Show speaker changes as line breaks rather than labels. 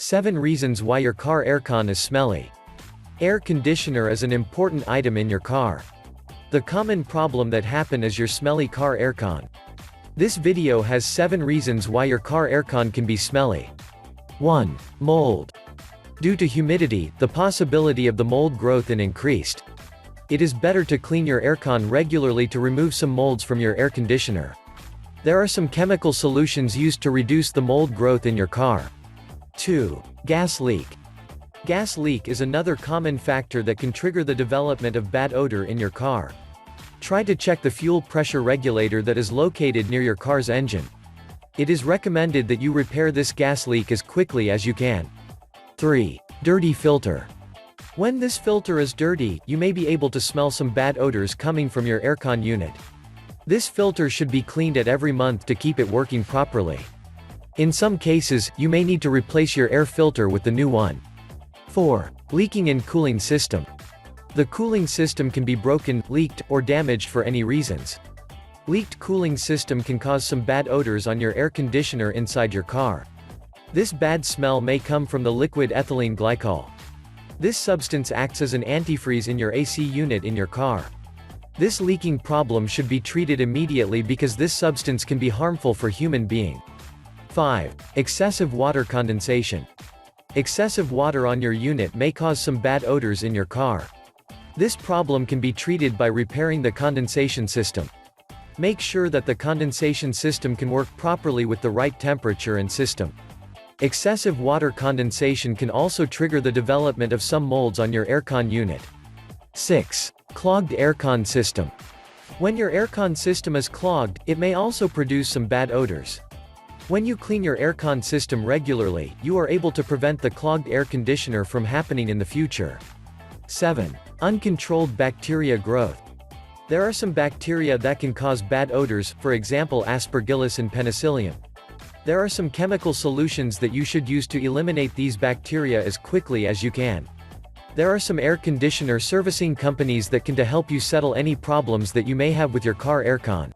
7 reasons why your car aircon is smelly. Air conditioner is an important item in your car. The common problem that happen is your smelly car aircon. This video has 7 reasons why your car aircon can be smelly. 1. Mold. Due to humidity, the possibility of the mold growth is increased. It is better to clean your aircon regularly to remove some molds from your air conditioner. There are some chemical solutions used to reduce the mold growth in your car. 2. Gas leak. Gas leak is another common factor that can trigger the development of bad odor in your car. Try to check the fuel pressure regulator that is located near your car's engine. It is recommended that you repair this gas leak as quickly as you can. 3. Dirty filter. When this filter is dirty, you may be able to smell some bad odors coming from your aircon unit. This filter should be cleaned at every month to keep it working properly. In some cases, you may need to replace your air filter with the new one. 4. Leaking in cooling system. The cooling system can be broken, leaked, or damaged for any reasons. Leaked cooling system can cause some bad odors on your air conditioner inside your car. This bad smell may come from the liquid ethylene glycol. This substance acts as an antifreeze in your AC unit in your car. This leaking problem should be treated immediately because this substance can be harmful for human being. 5. Excessive water condensation. Excessive water on your unit may cause some bad odors in your car. This problem can be treated by repairing the condensation system. Make sure that the condensation system can work properly with the right temperature and system. Excessive water condensation can also trigger the development of some molds on your aircon unit. 6. Clogged aircon system. When your aircon system is clogged, it may also produce some bad odors. When you clean your aircon system regularly, you are able to prevent the clogged air conditioner from happening in the future. 7. Uncontrolled bacteria growth. There are some bacteria that can cause bad odors, for example Aspergillus and Penicillium. There are some chemical solutions that you should use to eliminate these bacteria as quickly as you can. There are some air conditioner servicing companies that can help you settle any problems that you may have with your car aircon.